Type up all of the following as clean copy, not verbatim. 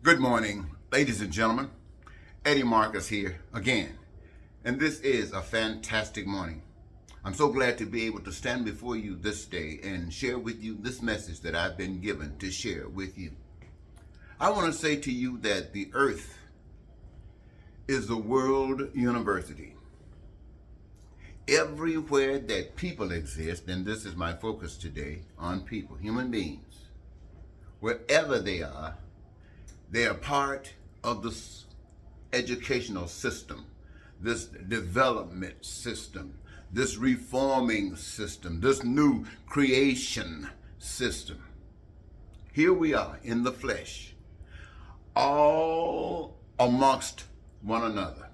Good morning, ladies and gentlemen. Eddie Marcus here again, and this is a fantastic morning. I'm so glad to be able to stand before you this day and share with you this message that I've been given to share with you. I want to say to you that the earth is the world university. Everywhere that people exist, and this is my focus today on people, human beings, wherever they are part of this educational system, this development system, this reforming system, this new creation system. Here we are in the flesh, all amongst one another,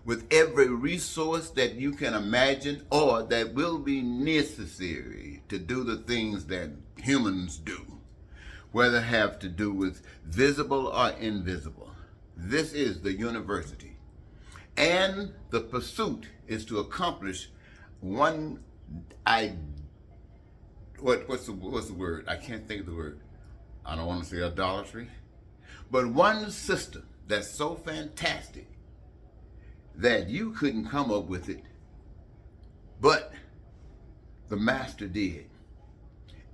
with every resource that you can imagine or that will be necessary to do the things that humans do, whether have to do with visible or invisible. This is the university. And the pursuit is to accomplish what's the word? I can't think of the word. I don't want to say idolatry. But one system that's so fantastic that you couldn't come up with it, but the master did.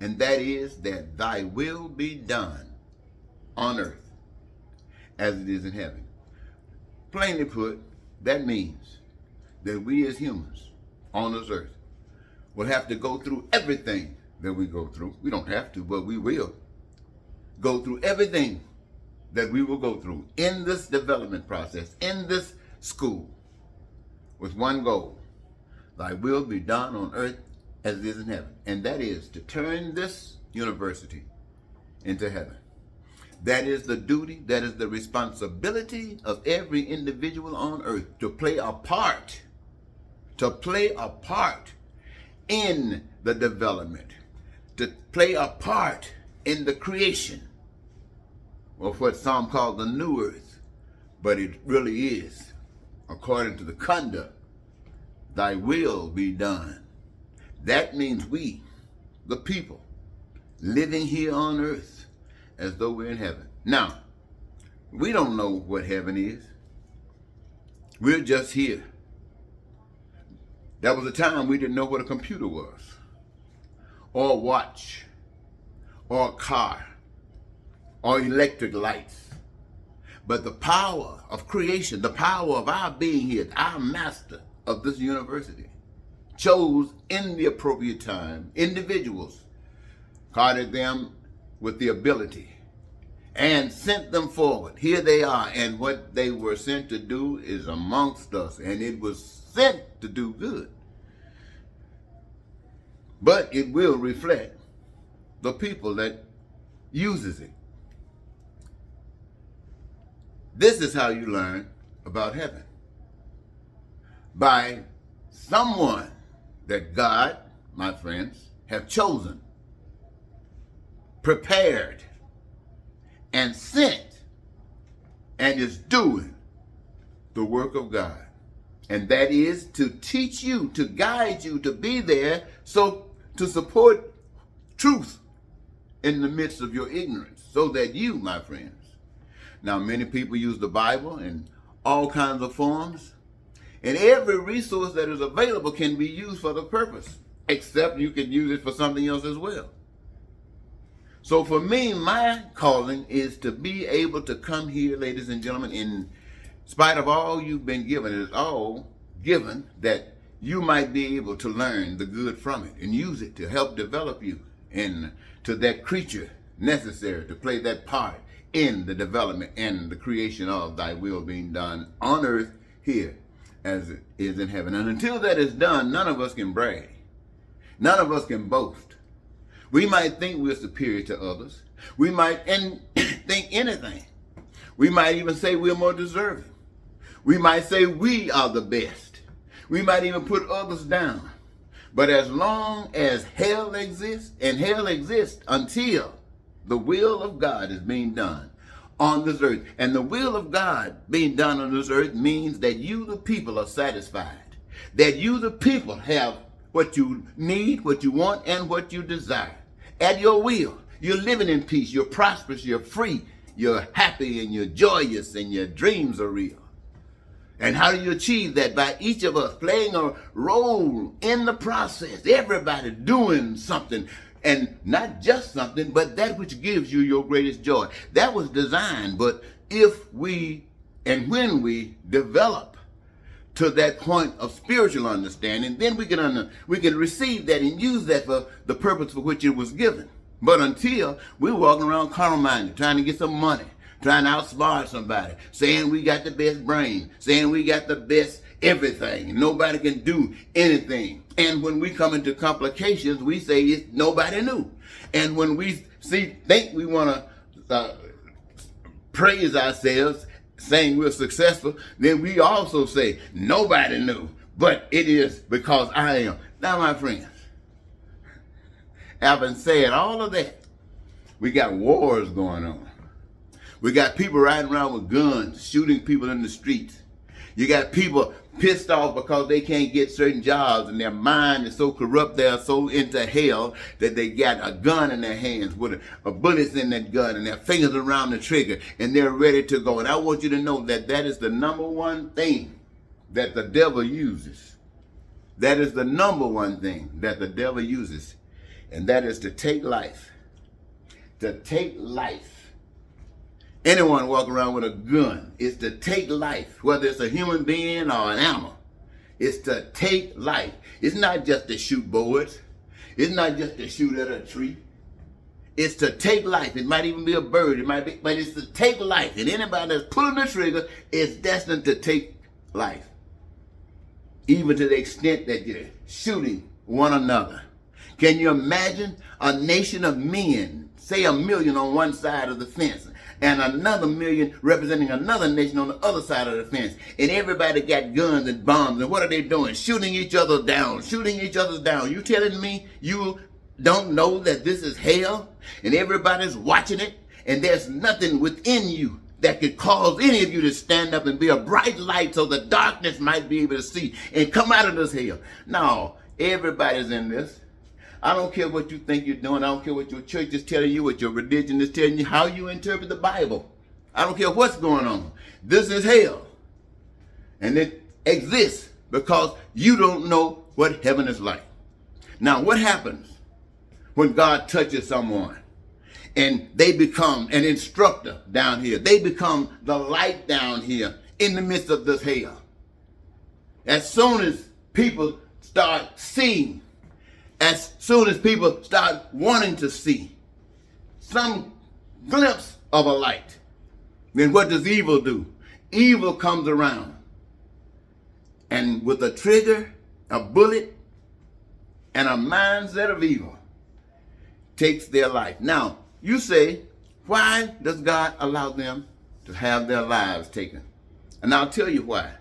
And that is that thy will be done on earth as it is in heaven. Plainly put, that means that we as humans on this earth will have to go through everything that we go through. We don't have to, but we will go through everything that we will go through in this development process, in this school, with one goal: thy will be done on earth as it is in heaven. And that is to turn this university into heaven. That is the duty, that is the responsibility of every individual on earth, to play a part in the development, to play a part in the creation of what some call the new earth. But it really is, according to the conduct, thy will be done. That means we, the people, living here on earth as though we're in heaven. Now, we don't know what heaven is. We're just here. There was a time we didn't know what a computer was, or a watch, or a car, or electric lights. But the power of creation, the power of our being here, our master of this university, chose in the appropriate time individuals, carded them with the ability, and sent them forward. Here they are, and what they were sent to do is amongst us, and it was sent to do good. But it will reflect the people that uses it. This is how you learn about heaven. By someone that God, my friends, have chosen, prepared, and sent, and is doing the work of God. And that is to teach you, to guide you, to be there, so to support truth in the midst of your ignorance, so that you, my friends. Now, many people use the Bible in all kinds of forms, and every resource that is available can be used for the purpose, except you can use it for something else as well. So for me, my calling is to be able to come here, ladies and gentlemen, in spite of all you've been given. It is all given that you might be able to learn the good from it and use it to help develop you into that creature necessary to play that part in the development and the creation of thy will being done on earth here as it is in heaven. And until that is done, none of us can brag. None of us can boast. We might think we're superior to others. We might think anything. We might even say we're more deserving. We might say we are the best. We might even put others down. But as long as hell exists, and hell exists until the will of God is being done on this earth. And the will of God being done on this earth means that you, the people, are satisfied. That you, the people, have what you need, what you want, and what you desire. At your will. You're living in peace. You're prosperous. You're free. you're happy and you're joyous and your dreams are real. And how do you achieve that? By each of us playing a role in the process. Everybody doing something. And not just something, but that which gives you your greatest joy. That was designed. But if we and when we develop to that point of spiritual understanding, then we can receive that and use that for the purpose for which it was given. But until we're walking around carnal-minded, trying to get some money, trying to outsmart somebody, saying we got the best brain, saying we got the best everything, and nobody can do anything. And when we come into complications, we say it's nobody knew. And when we think we want to praise ourselves, saying we're successful, then we also say nobody knew, but it is because I am. Now, my friends, having said all of that, we got wars going on. We got people riding around with guns, shooting people in the streets. You got people pissed off because they can't get certain jobs and their mind is so corrupt, they're so into hell that they got a gun in their hands with a bullets in that gun and their fingers around the trigger and they're ready to go. And I want you to know that that is the number one thing that the devil uses. That is the number one thing that the devil uses, and that is to take life. To take life. Anyone walking around with a gun is to take life, whether it's a human being or an animal. It's to take life. It's not just to shoot bullets. It's not just to shoot at a tree. It's to take life. It might even be a bird. It might be, but it's to take life. And anybody that's pulling the trigger is destined to take life. Even to the extent that you're shooting one another. Can you imagine a nation of men, say 1 million on one side of the fence, and another million representing another nation on the other side of the fence, and everybody got guns and bombs, and what are they doing? Shooting each other down, shooting each other down. You telling me you don't know that this is hell, and everybody's watching it, and there's nothing within you that could cause any of you to stand up and be a bright light so the darkness might be able to see and come out of this hell? No, everybody's in this. I don't care what you think you're doing. I don't care what your church is telling you, what your religion is telling you, how you interpret the Bible. I don't care what's going on. This is hell. And it exists because you don't know what heaven is like. Now, what happens when God touches someone and they become an instructor down here? They become the light down here in the midst of this hell. As soon as people start seeing, as soon as people start wanting to see some glimpse of a light, then what does evil do? Evil comes around and with a trigger, a bullet, and a mindset of evil takes their life. Now, you say, why does God allow them to have their lives taken? And I'll tell you why.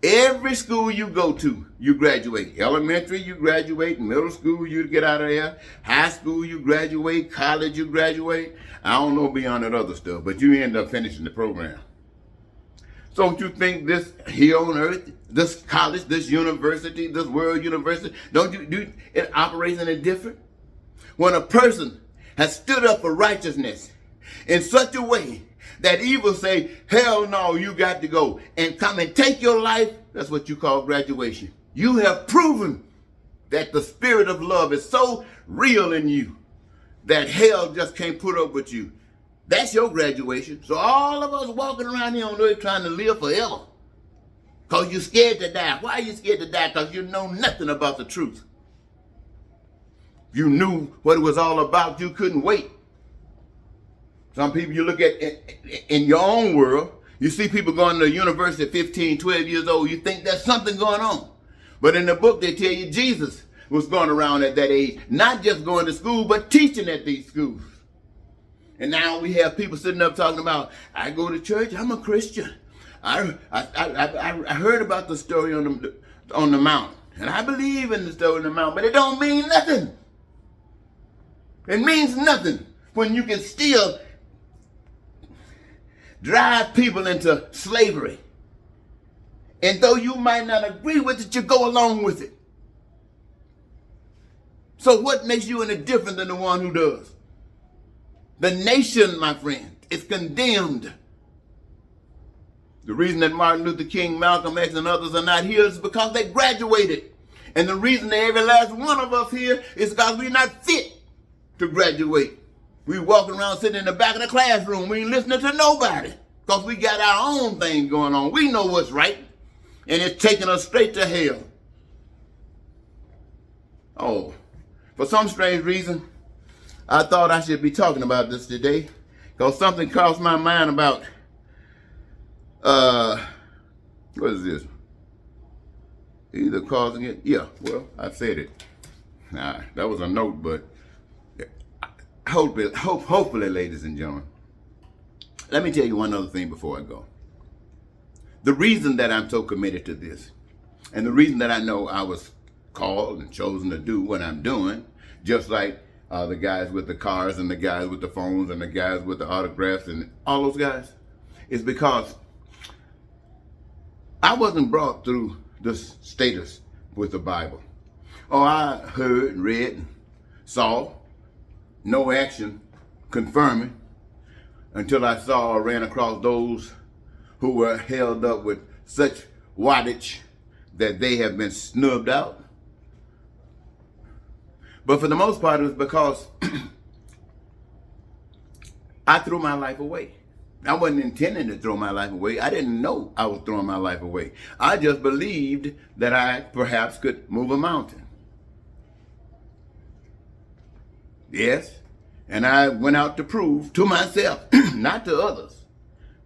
Every school you go to, you graduate. Elementary, you graduate. Middle school, you get out of there. High school, you graduate. College, you graduate. I don't know beyond that other stuff, but you end up finishing the program. So don't you think this here on earth, this college, this university, this world university, don't you do it operates in a different? When a person has stood up for righteousness in such a way that evil say, hell no, you got to go and come and take your life, that's what you call graduation. You have proven that the spirit of love is so real in you that hell just can't put up with you. That's your graduation. So all of us walking around here on earth trying to live forever because you're scared to die. Why are you scared to die? Because you know nothing about the truth. If you knew what it was all about, you couldn't wait. Some people you look at in your own world, you see people going to university at 15, 12 years old, you think there's something going on. But in the book they tell you Jesus was going around at that age, not just going to school, but teaching at these schools. And now we have people sitting up talking about, I go to church, I'm a Christian. I heard about the story on the mountain, and I believe in the story on the mountain, but it don't mean nothing. It means nothing when you can still drive people into slavery. And though you might not agree with it, you go along with it. So what makes you any different than the one who does? The nation, my friend, is condemned. The reason that Martin Luther King, Malcolm X, and others are not here is because they graduated. And the reason that every last one of us here is because we're not fit to graduate. We walking around sitting in the back of the classroom. We ain't listening to nobody because we got our own thing going on. We know what's right, and it's taking us straight to hell. Oh, for some strange reason, I thought I should be talking about this today because something crossed my mind about, what is this? Either causing it. Yeah, well, I said it. Nah, that was a note, but hopefully, ladies and gentlemen, let me tell you one other thing before I go. The reason that I'm so committed to this, and the reason that I know I was called and chosen to do what I'm doing, just like the guys with the cars and the guys with the phones and the guys with the autographs and all those guys, is because I wasn't brought through this status with the Bible. Oh, I heard, read, saw, no action confirming until I saw or ran across those who were held up with such wattage that they have been snubbed out. But for the most part, it was because I threw my life away. I wasn't intending to throw my life away. I didn't know I was throwing my life away. I just believed that I perhaps could move a mountain. Yes, and I went out to prove to myself, not to others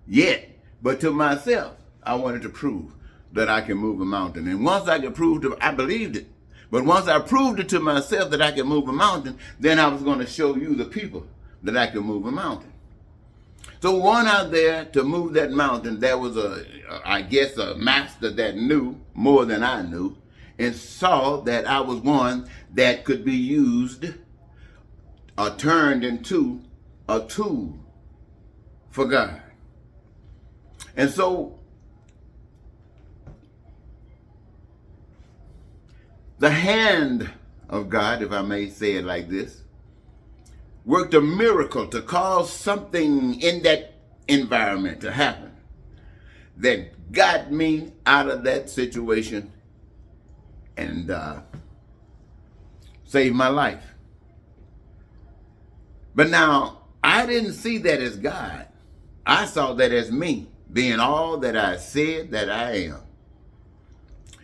yet, but to myself, I wanted to prove that I can move a mountain. And once I could prove I believed it. But once I proved it to myself that I could move a mountain, then I was going to show you, the people, that I could move a mountain. So one out there to move that mountain, there was I guess a master that knew more than I knew and saw that I was one that could be used or turned into a tool for God. And so the hand of God, if I may say it like this, worked a miracle to cause something in that environment to happen that got me out of that situation and saved my life. But now, I didn't see that as God. I saw that as me, being all that I said that I am.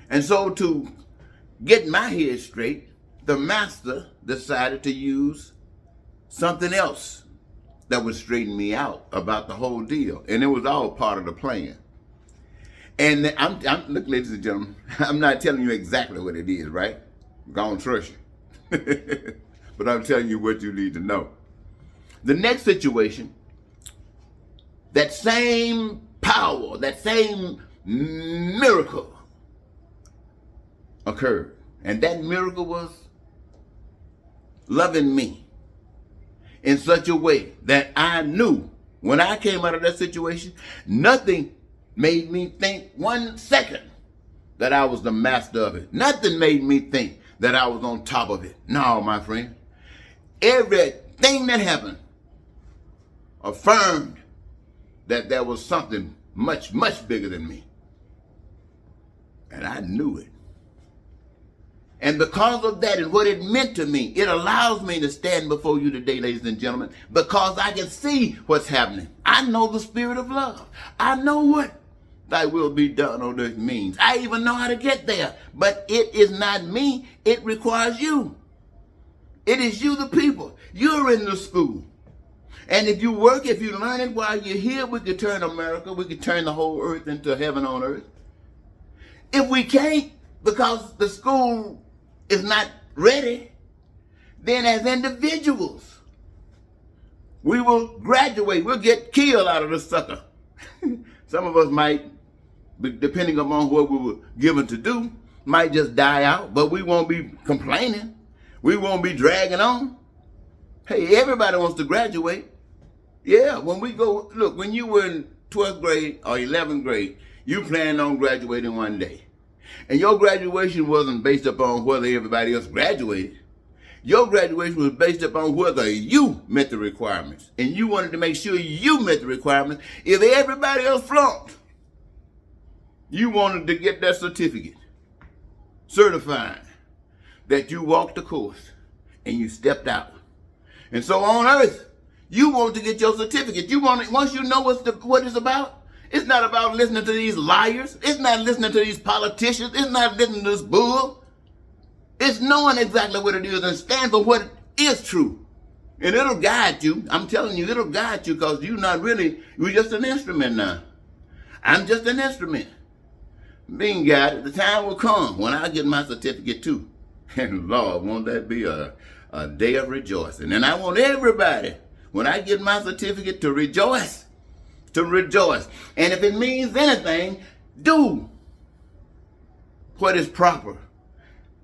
And so to get my head straight, the master decided to use something else that would straighten me out about the whole deal. And it was all part of the plan. And look, ladies and gentlemen, I'm not telling you exactly what it is, right? I'm gonna trust you. But I'm telling you what you need to know. The next situation, that same power, that same miracle occurred. And that miracle was loving me in such a way that I knew when I came out of that situation, nothing made me think 1 second that I was the master of it. Nothing made me think that I was on top of it. No, my friend. Everything that happened affirmed that there was something much, much bigger than me. And I knew it. And because of that and what it meant to me, it allows me to stand before you today, ladies and gentlemen, because I can see what's happening. I know the spirit of love. I know what thy will be done on earth means. I even know how to get there. But it is not me. It requires you. It is you, the people. You're in the school. And if you work, if you learn it while you're here, we could turn America, we could turn the whole earth into heaven on earth. If we can't, because the school is not ready, then as individuals, we will graduate. We'll get killed out of this sucker. Some of us might, depending upon what we were given to do, might just die out, but we won't be complaining. We won't be dragging on. Hey, everybody wants to graduate. Yeah, when we go, look, when you were in 12th grade or 11th grade, you planned on graduating one day. And your graduation wasn't based upon whether everybody else graduated. Your graduation was based upon whether you met the requirements. And you wanted to make sure you met the requirements. If everybody else flunked, you wanted to get that certificate certifying that you walked the course and you stepped out. And so on earth, you want to get your certificate. You want it, once you know what it's about, it's not about listening to these liars. It's not listening to these politicians. It's not listening to this bull. It's knowing exactly what it is and stand for what is true. And it'll guide you. I'm telling you, it'll guide you because you're just an instrument now. I'm just an instrument. Being guided, the time will come when I get my certificate too. And Lord, won't that be a day of rejoicing. And I want everybody, when I get my certificate, to rejoice. To rejoice. And if it means anything, do what is proper.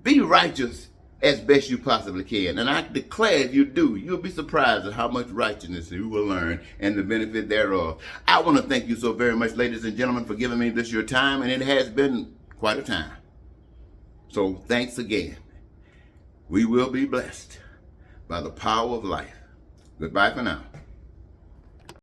Be righteous as best you possibly can. And I declare if you do, you'll be surprised at how much righteousness you will learn and the benefit thereof. I want to thank you so very much, ladies and gentlemen, for giving me this your time. And it has been quite a time. So thanks again. We will be blessed by the power of life. Goodbye for now.